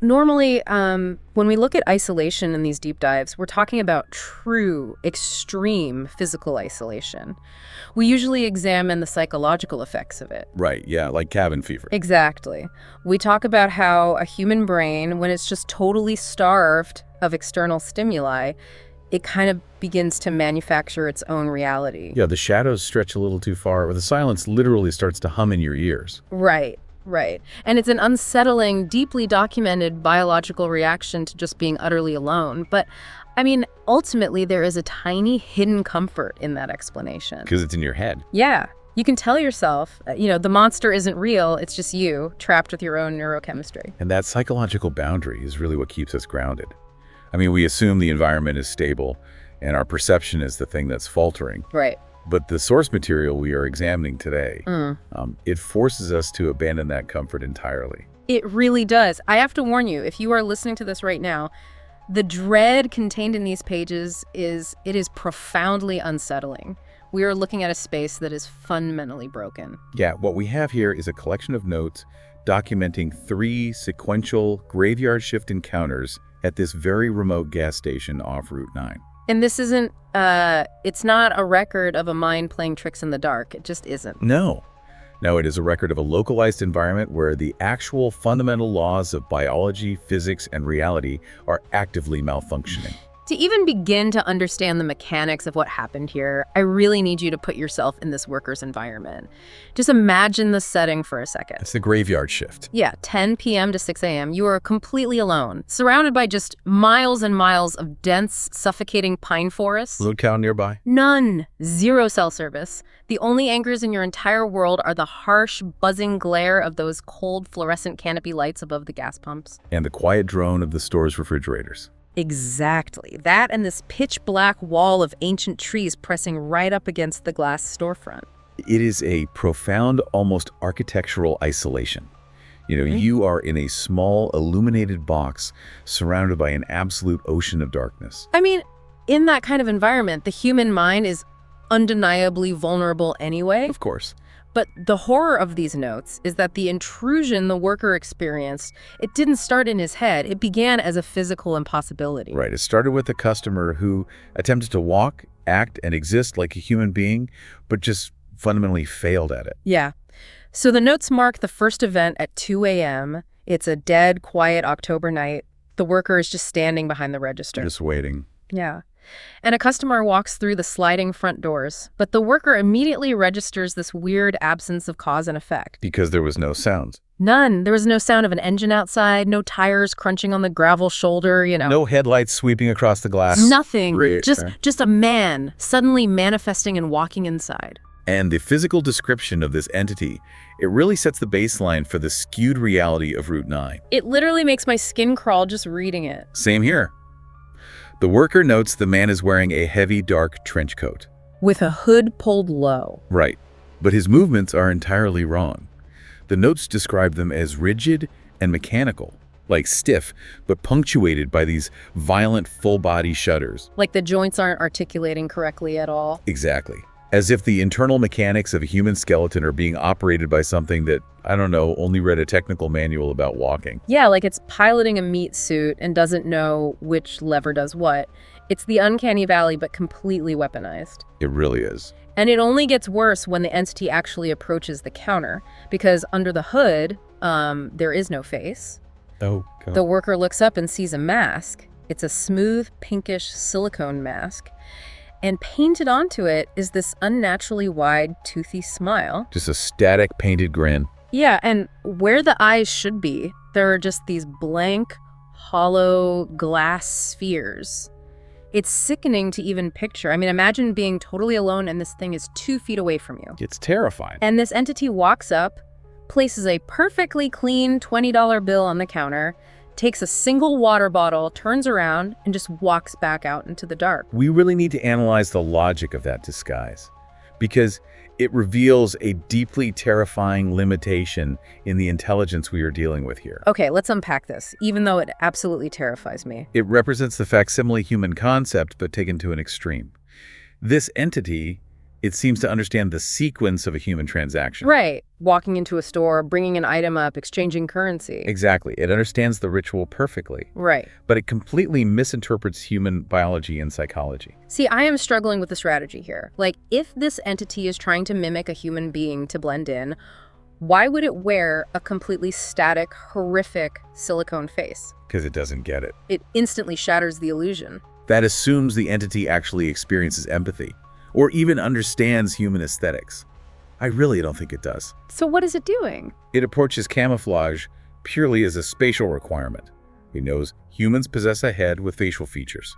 Normally, when we look at isolation in these deep dives, we're talking about true, extreme physical isolation. We usually examine the psychological effects of it. Right, yeah, like cabin fever. Exactly. We talk about how a human brain, when it's just totally starved of external stimuli, it kind of begins to manufacture its own reality. Yeah, the shadows stretch a little too far, or the silence literally starts to hum in your ears. Right. Right. And it's an unsettling, deeply documented biological reaction to just being utterly alone. But, ultimately, there is a tiny hidden comfort in that explanation. Because it's in your head. Yeah. You can tell yourself, the monster isn't real. It's just you, trapped with your own neurochemistry. And that psychological boundary is really what keeps us grounded. We assume the environment is stable, and our perception is the thing that's faltering. Right. But the source material we are examining today, it forces us to abandon that comfort entirely. It really does. I have to warn you, if you are listening to this right now, the dread contained in these pages is profoundly unsettling. We are looking at a space that is fundamentally broken. Yeah, what we have here is a collection of notes documenting 3 sequential graveyard shift encounters at this very remote gas station off Route 9. And this isn't, it's not a record of a mind playing tricks in the dark. It just isn't. No, it is a record of a localized environment where the actual fundamental laws of biology, physics, and reality are actively malfunctioning. To even begin to understand the mechanics of what happened here, I really need you to put yourself in this worker's environment. Just imagine the setting for a second. It's the graveyard shift. Yeah, 10 p.m. to 6 a.m. You are completely alone, surrounded by just miles and miles of dense, suffocating pine forests. Load cow nearby? None. 0 cell service. The only anchors in your entire world are the harsh, buzzing glare of those cold, fluorescent canopy lights above the gas pumps. And the quiet drone of the store's refrigerators. Exactly. That and this pitch black wall of ancient trees pressing right up against the glass storefront. It is a profound, almost architectural isolation. You are in a small, illuminated box surrounded by an absolute ocean of darkness. In that kind of environment, the human mind is undeniably vulnerable anyway. Of course. But the horror of these notes is that the intrusion the worker experienced, it didn't start in his head. It began as a physical impossibility. Right. It started with a customer who attempted to walk, act, and exist like a human being, but just fundamentally failed at it. Yeah. So the notes mark the first event at 2 a.m. It's a dead, quiet October night. The worker is just standing behind the register. Just waiting. Yeah. And a customer walks through the sliding front doors, but the worker immediately registers this weird absence of cause and effect. Because there was no sound. None. There was no sound of an engine outside, no tires crunching on the gravel shoulder, No headlights sweeping across the glass. Nothing. Right. Just a man suddenly manifesting and walking inside. And the physical description of this entity, it really sets the baseline for the skewed reality of Route 9. It literally makes my skin crawl just reading it. Same here. The worker notes the man is wearing a heavy, dark trench coat. With a hood pulled low. Right. But his movements are entirely wrong. The notes describe them as rigid and mechanical, like stiff, but punctuated by these violent full-body shudders. Like the joints aren't articulating correctly at all. Exactly. As if the internal mechanics of a human skeleton are being operated by something that, only read a technical manual about walking. Yeah, like it's piloting a meat suit and doesn't know which lever does what. It's the uncanny valley, but completely weaponized. It really is. And it only gets worse when the entity actually approaches the counter, because under the hood, there is no face. Oh, God. The worker looks up and sees a mask. It's a smooth, pinkish silicone mask. And painted onto it is this unnaturally wide, toothy smile. Just a static, painted grin. Yeah, and where the eyes should be, there are just these blank, hollow glass spheres. It's sickening to even picture. Imagine being totally alone and this thing is 2 feet away from you. It's terrifying. And this entity walks up, places a perfectly clean $20 bill on the counter, takes a single water bottle, turns around, and just walks back out into the dark. We really need to analyze the logic of that disguise, because it reveals a deeply terrifying limitation in the intelligence we are dealing with here. Okay, let's unpack this, even though it absolutely terrifies me. It represents the facsimile human concept, but taken to an extreme. This entity, It seems to understand the sequence of a human transaction. Right. Walking into a store, bringing an item up, exchanging currency. Exactly. It understands the ritual perfectly. Right. But it completely misinterprets human biology and psychology. See, I am struggling with the strategy here. Like, if this entity is trying to mimic a human being to blend in, why would it wear a completely static, horrific silicone face? Because it doesn't get it. It instantly shatters the illusion. That assumes the entity actually experiences empathy or even understands human aesthetics. I really don't think it does. So what is it doing? It approaches camouflage purely as a spatial requirement. It knows humans possess a head with facial features.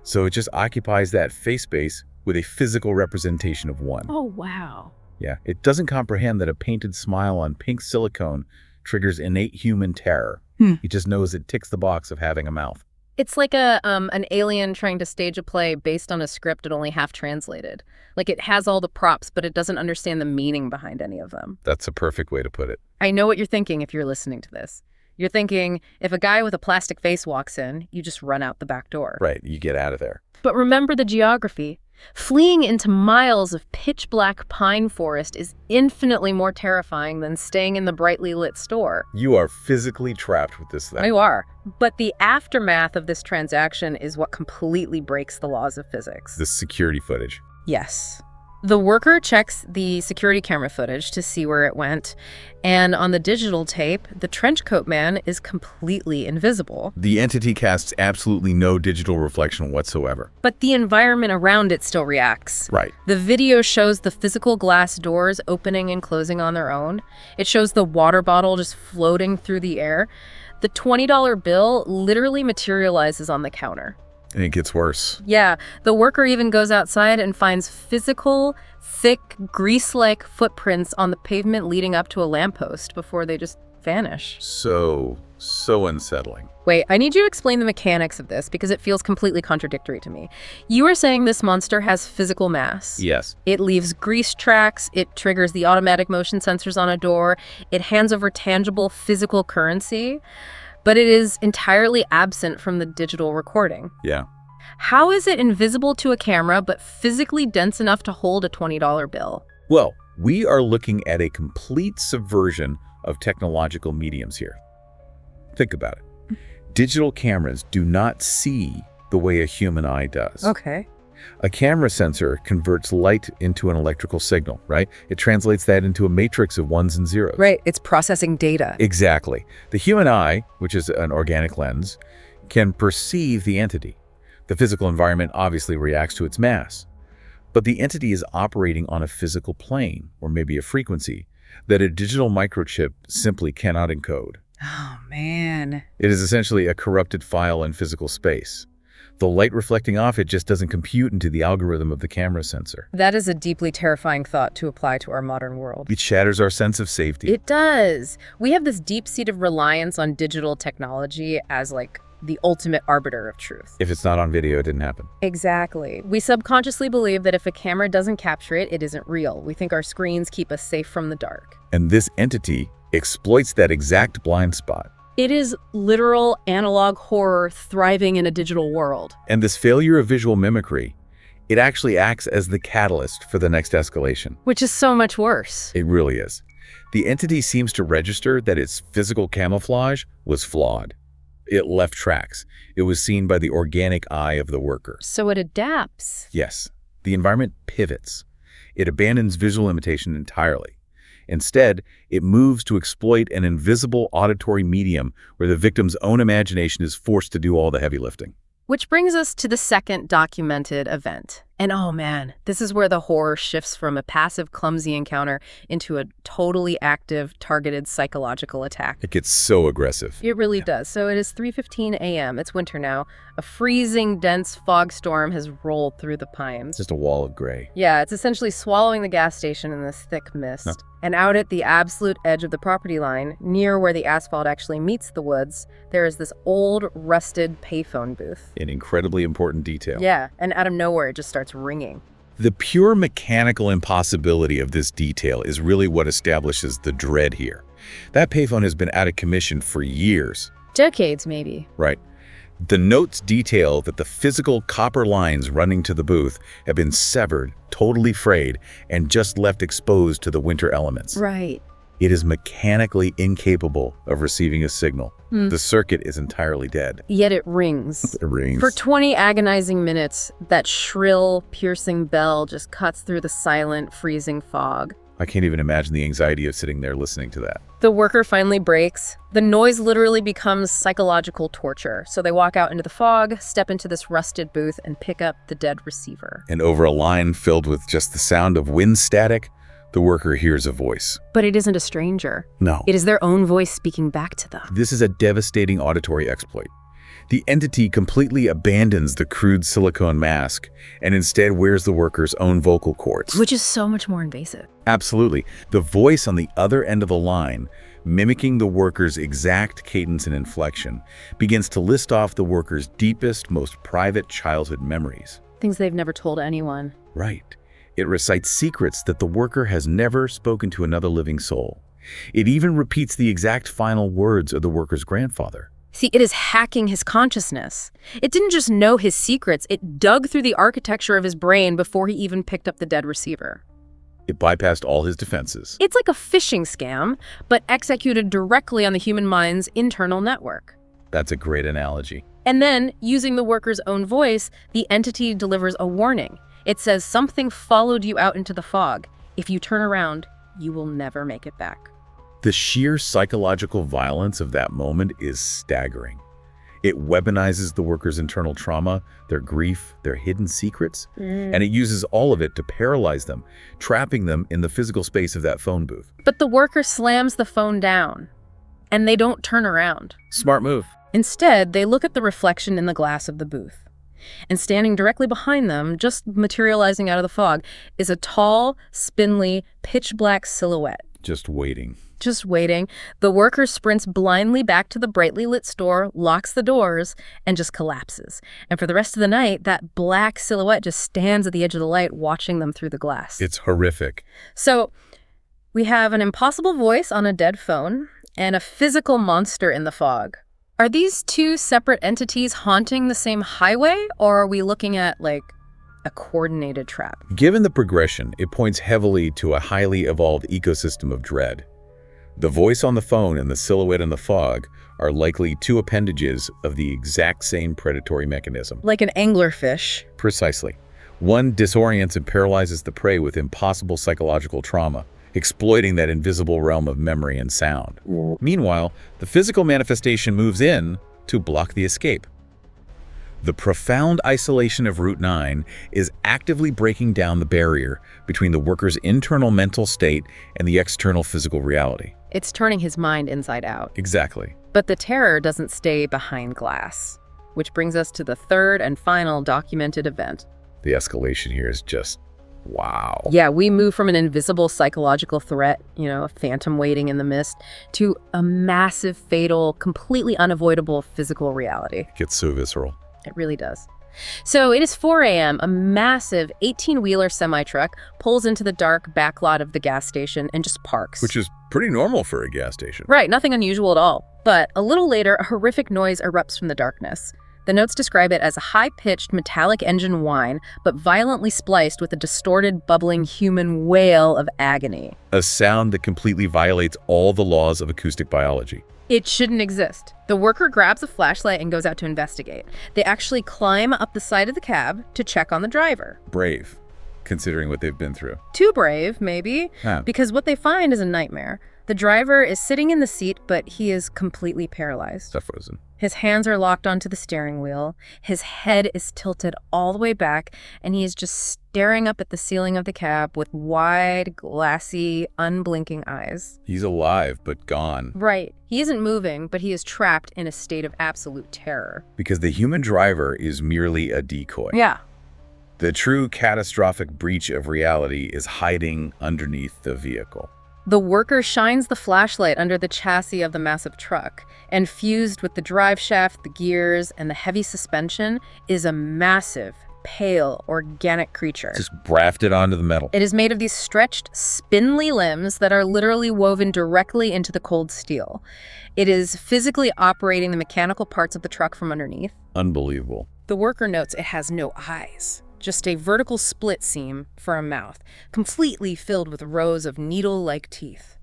So it just occupies that face space with a physical representation of one. Oh, wow. Yeah, it doesn't comprehend that a painted smile on pink silicone triggers innate human terror. It just knows it ticks the box of having a mouth. It's like an alien trying to stage a play based on a script and only half translated. Like, it has all the props, but it doesn't understand the meaning behind any of them. That's a perfect way to put it. I know what you're thinking if you're listening to this. You're thinking, if a guy with a plastic face walks in, you just run out the back door. Right, you get out of there. But remember the geography. Fleeing into miles of pitch-black pine forest is infinitely more terrifying than staying in the brightly lit store. You are physically trapped with this thing. You are. But the aftermath of this transaction is what completely breaks the laws of physics. The security footage. Yes. The worker checks the security camera footage to see where it went, and on the digital tape, the trenchcoat man is completely invisible. The entity casts absolutely no digital reflection whatsoever. But the environment around it still reacts. Right. The video shows the physical glass doors opening and closing on their own. It shows the water bottle just floating through the air. The $20 bill literally materializes on the counter. And it gets worse. Yeah, the worker even goes outside and finds physical, thick, grease-like footprints on the pavement leading up to a lamppost before they just vanish. So unsettling. Wait, I need you to explain the mechanics of this because it feels completely contradictory to me. You are saying this monster has physical mass. Yes. It leaves grease tracks, it triggers the automatic motion sensors on a door, it hands over tangible physical currency, but it is entirely absent from the digital recording. Yeah. How is it invisible to a camera but physically dense enough to hold a $20 bill? Well, we are looking at a complete subversion of technological mediums here. Think about it. Digital cameras do not see the way a human eye does. Okay. A camera sensor converts light into an electrical signal, right? It translates that into a matrix of ones and zeros. Right, it's processing data. Exactly. The human eye, which is an organic lens, can perceive the entity. The physical environment obviously reacts to its mass. But the entity is operating on a physical plane, or maybe a frequency, that a digital microchip simply cannot encode. Oh, man. It is essentially a corrupted file in physical space. The light reflecting off it just doesn't compute into the algorithm of the camera sensor. That is a deeply terrifying thought to apply to our modern world. It shatters our sense of safety. It does. We have this deep-seated reliance on digital technology as, like, the ultimate arbiter of truth. If it's not on video, it didn't happen. Exactly. We subconsciously believe that if a camera doesn't capture it, it isn't real. We think our screens keep us safe from the dark. And this entity exploits that exact blind spot. It is literal analog horror thriving in a digital world. And this failure of visual mimicry, it actually acts as the catalyst for the next escalation. Which is so much worse. It really is. The entity seems to register that its physical camouflage was flawed. It left tracks. It was seen by the organic eye of the worker. So it adapts. Yes. The environment pivots. It abandons visual imitation entirely. Instead, it moves to exploit an invisible auditory medium where the victim's own imagination is forced to do all the heavy lifting. Which brings us to the second documented event. And oh man, this is where the horror shifts from a passive, clumsy encounter into a totally active, targeted psychological attack. It gets so aggressive. It really does. So it is 3:15 a.m. It's winter now. A freezing, dense fog storm has rolled through the pines. Just a wall of gray. Yeah, it's essentially swallowing the gas station in this thick mist. Huh. And out at the absolute edge of the property line, near where the asphalt actually meets the woods, there is this old, rusted payphone booth. An incredibly important detail. Yeah, and out of nowhere, it just starts ringing. The pure mechanical impossibility of this detail is really what establishes the dread here. That payphone has been out of commission for years. Decades, maybe. Right. The notes detail that the physical copper lines running to the booth have been severed, totally frayed, and just left exposed to the winter elements. Right. It is mechanically incapable of receiving a signal. The circuit is entirely dead. Yet it rings. It rings. For 20 agonizing minutes, that shrill, piercing bell just cuts through the silent, freezing fog. I can't even imagine the anxiety of sitting there listening to that. The worker finally breaks. The noise literally becomes psychological torture. So they walk out into the fog, step into this rusted booth, and pick up the dead receiver. And over a line filled with just the sound of wind static, the worker hears a voice. But it isn't a stranger. No. It is their own voice speaking back to them. This is a devastating auditory exploit. The entity completely abandons the crude silicone mask and instead wears the worker's own vocal cords. Which is so much more invasive. Absolutely. The voice on the other end of the line, mimicking the worker's exact cadence and inflection, begins to list off the worker's deepest, most private childhood memories. Things they've never told anyone. Right. It recites secrets that the worker has never spoken to another living soul. It even repeats the exact final words of the worker's grandfather. See, it is hacking his consciousness. It didn't just know his secrets, it dug through the architecture of his brain before he even picked up the dead receiver. It bypassed all his defenses. It's like a phishing scam, but executed directly on the human mind's internal network. That's a great analogy. And then, using the worker's own voice, the entity delivers a warning. It says something followed you out into the fog. If you turn around, you will never make it back. The sheer psychological violence of that moment is staggering. It weaponizes the worker's internal trauma, their grief, their hidden secrets, and it uses all of it to paralyze them, trapping them in the physical space of that phone booth. But the worker slams the phone down, and they don't turn around. Smart move. Instead, they look at the reflection in the glass of the booth. And standing directly behind them, just materializing out of the fog, is a tall, spindly, pitch-black silhouette. Just waiting. Just waiting. The worker sprints blindly back to the brightly lit store, locks the doors, and just collapses. And for the rest of the night, that black silhouette just stands at the edge of the light, watching them through the glass. It's horrific. So, we have an impossible voice on a dead phone, and a physical monster in the fog. Are these two separate entities haunting the same highway, or are we looking at, like, a coordinated trap? Given the progression, it points heavily to a highly evolved ecosystem of dread. The voice on the phone and the silhouette in the fog are likely two appendages of the exact same predatory mechanism. Like an anglerfish. Precisely. One disorients and paralyzes the prey with impossible psychological trauma, exploiting that invisible realm of memory and sound. Meanwhile, the physical manifestation moves in to block the escape. The profound isolation of Route 9 is actively breaking down the barrier between the worker's internal mental state and the external physical reality. It's turning his mind inside out. Exactly. But the terror doesn't stay behind glass, which brings us to the third and final documented event. The escalation here is just wow. Yeah, we move from an invisible psychological threat, a phantom waiting in the mist, to a massive, fatal, completely unavoidable physical reality. It gets so visceral. It really does. So it is 4 a.m. A massive 18-wheeler semi-truck pulls into the dark backlot of the gas station and just parks. Which is pretty normal for a gas station. Right, nothing unusual at all. But a little later, a horrific noise erupts from the darkness. The notes describe it as a high-pitched metallic engine whine, but violently spliced with a distorted, bubbling human wail of agony. A sound that completely violates all the laws of acoustic biology. It shouldn't exist. The worker grabs a flashlight and goes out to investigate. They actually climb up the side of the cab to check on the driver. Brave, considering what they've been through. Too brave, maybe, because what they find is a nightmare. The driver is sitting in the seat, but he is completely paralyzed. Frozen. His hands are locked onto the steering wheel. His head is tilted all the way back, and he is just staring up at the ceiling of the cab with wide, glassy, unblinking eyes. He's alive, but gone. Right. He isn't moving, but he is trapped in a state of absolute terror. Because the human driver is merely a decoy. Yeah. The true catastrophic breach of reality is hiding underneath the vehicle. The worker shines the flashlight under the chassis of the massive truck, and fused with the drive shaft, the gears, and the heavy suspension is a massive, pale, organic creature. Just grafted onto the metal. It is made of these stretched, spindly limbs that are literally woven directly into the cold steel. It is physically operating the mechanical parts of the truck from underneath. Unbelievable. The worker notes it has no eyes, just a vertical split seam for a mouth, completely filled with rows of needle-like teeth.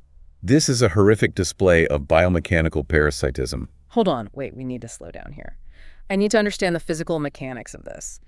This is a horrific display of biomechanical parasitism. Hold on, wait, we need to slow down here. I need to understand the physical mechanics of this.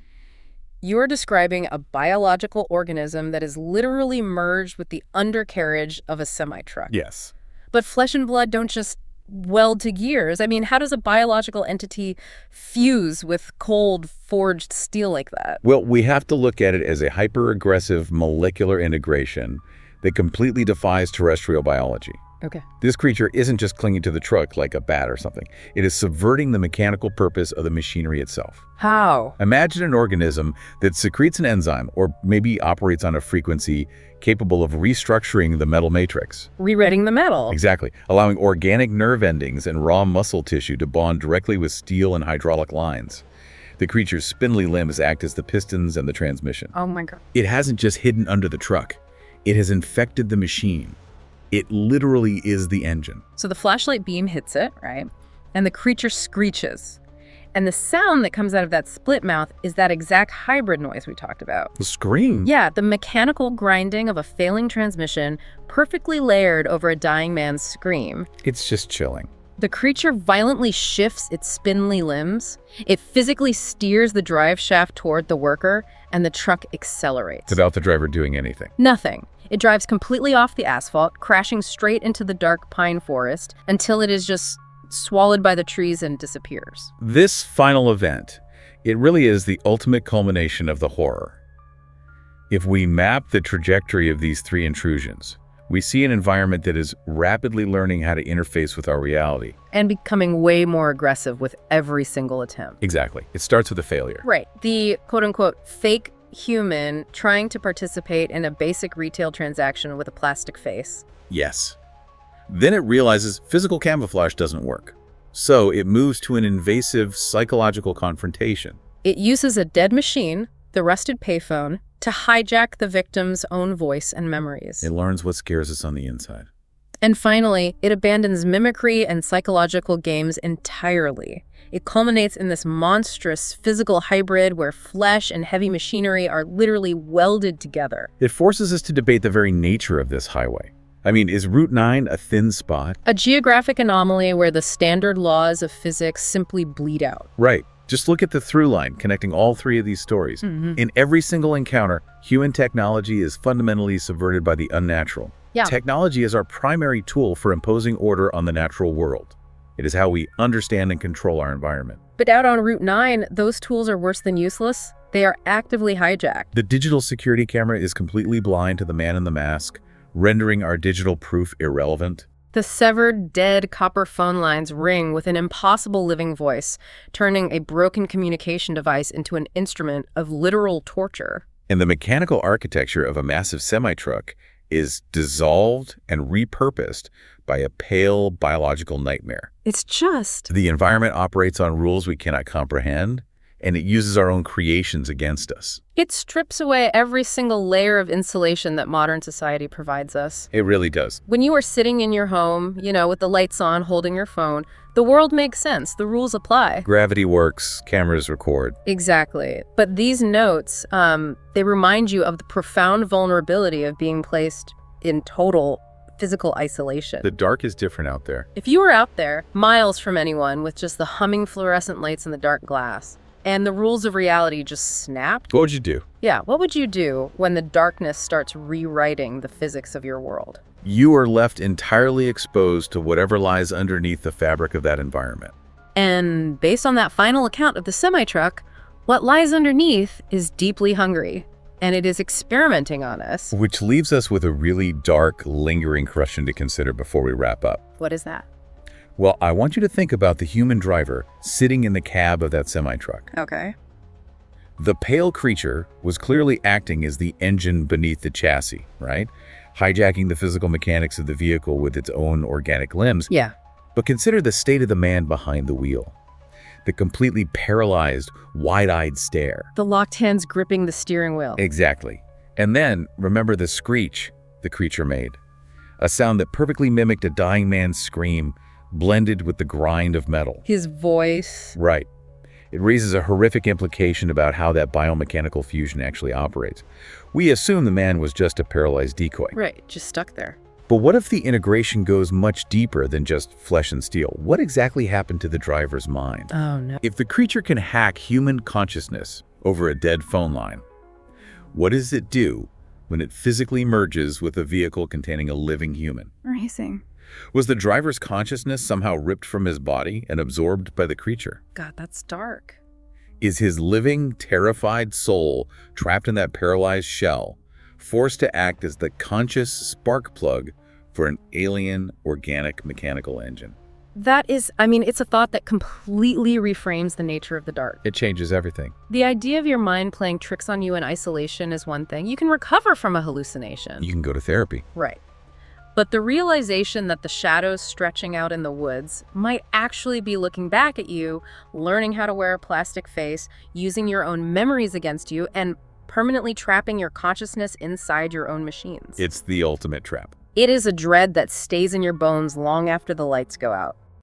You're describing a biological organism that is literally merged with the undercarriage of a semi-truck. Yes. But flesh and blood don't just weld to gears. I mean, how does a biological entity fuse with cold, forged steel like that? Well, we have to look at it as a hyper-aggressive molecular integration that completely defies terrestrial biology. Okay. This creature isn't just clinging to the truck like a bat or something. It is subverting the mechanical purpose of the machinery itself. How? Imagine an organism that secretes an enzyme or maybe operates on a frequency capable of restructuring the metal matrix. Rewriting the metal. Exactly, allowing organic nerve endings and raw muscle tissue to bond directly with steel and hydraulic lines. The creature's spindly limbs act as the pistons and the transmission. Oh my God. It hasn't just hidden under the truck. It has infected the machine. It literally is the engine. So the flashlight beam hits it, right? And the creature screeches. And the sound that comes out of that split mouth is that exact hybrid noise we talked about. The scream. Yeah, the mechanical grinding of a failing transmission perfectly layered over a dying man's scream. It's just chilling. The creature violently shifts its spindly limbs. It physically steers the drive shaft toward the worker, and the truck accelerates. Without the driver doing anything. Nothing. It drives completely off the asphalt, crashing straight into the dark pine forest until it is just swallowed by the trees and disappears. This final event, it really is the ultimate culmination of the horror. If we map the trajectory of these three intrusions, we see an environment that is rapidly learning how to interface with our reality. And becoming way more aggressive with every single attempt. Exactly. It starts with a failure. Right. The quote-unquote fake human trying to participate in a basic retail transaction with a plastic face. Yes. Then it realizes physical camouflage doesn't work. So it moves to an invasive psychological confrontation. It uses a dead machine, the rusted payphone, to hijack the victim's own voice and memories. It learns what scares us on the inside. And finally, it abandons mimicry and psychological games entirely. It culminates in this monstrous physical hybrid where flesh and heavy machinery are literally welded together. It forces us to debate the very nature of this highway. I mean, is Route 9 a thin spot? A geographic anomaly where the standard laws of physics simply bleed out. Right. Just look at the through line connecting all three of these stories. In every single encounter, human technology is fundamentally subverted by the unnatural. Yeah. Technology is our primary tool for imposing order on the natural world. It is how we understand and control our environment. But out on Route 9, those tools are worse than useless. They are actively hijacked. The digital security camera is completely blind to the man in the mask, rendering our digital proof irrelevant. The severed, dead copper phone lines ring with an impossible living voice, turning a broken communication device into an instrument of literal torture. And the mechanical architecture of a massive semi-truck is dissolved and repurposed by a pale biological nightmare. It's just... The environment operates on rules we cannot comprehend, and it uses our own creations against us. It strips away every single layer of insulation that modern society provides us. It really does. When you are sitting in your home, with the lights on, holding your phone, the world makes sense. The rules apply. Gravity works, cameras record. Exactly. But these notes, they remind you of the profound vulnerability of being placed in total physical isolation. The dark is different out there. If you were out there, miles from anyone, with just the humming fluorescent lights in the dark glass, and the rules of reality just snapped? What would you do? Yeah, what would you do when the darkness starts rewriting the physics of your world? You are left entirely exposed to whatever lies underneath the fabric of that environment. And based on that final account of the semi-truck, what lies underneath is deeply hungry, and it is experimenting on us. Which leaves us with a really dark, lingering question to consider before we wrap up. What is that? Well, I want you to think about the human driver sitting in the cab of that semi-truck. Okay. The pale creature was clearly acting as the engine beneath the chassis, right? Hijacking the physical mechanics of the vehicle with its own organic limbs. Yeah. But consider the state of the man behind the wheel. the completely paralyzed, wide-eyed stare. The locked hands gripping the steering wheel. Exactly. And then, remember the screech the creature made. A sound that perfectly mimicked a dying man's scream, blended with the grind of metal. His voice. Right. It raises a horrific implication about how that biomechanical fusion actually operates. We assume the man was just a paralyzed decoy. Right, just stuck there. But what if the integration goes much deeper than just flesh and steel? What exactly happened to the driver's mind? Oh, no. If the creature can hack human consciousness over a dead phone line, what does it do when it physically merges with a vehicle containing a living human? Amazing. Was the driver's consciousness somehow ripped from his body and absorbed by the creature? God, that's dark. Is his living, terrified soul trapped in that paralyzed shell, forced to act as the conscious spark plug for an alien organic mechanical engine? That is, I mean, it's a thought that completely reframes the nature of the dark. It changes everything. The idea of your mind playing tricks on you in isolation is one thing. You can recover from a hallucination. You can go to therapy. Right. But the realization that the shadows stretching out in the woods might actually be looking back at you, learning how to wear a plastic face, using your own memories against you, and permanently trapping your consciousness inside your own machines. It's the ultimate trap. It is a dread that stays in your bones long after the lights go out.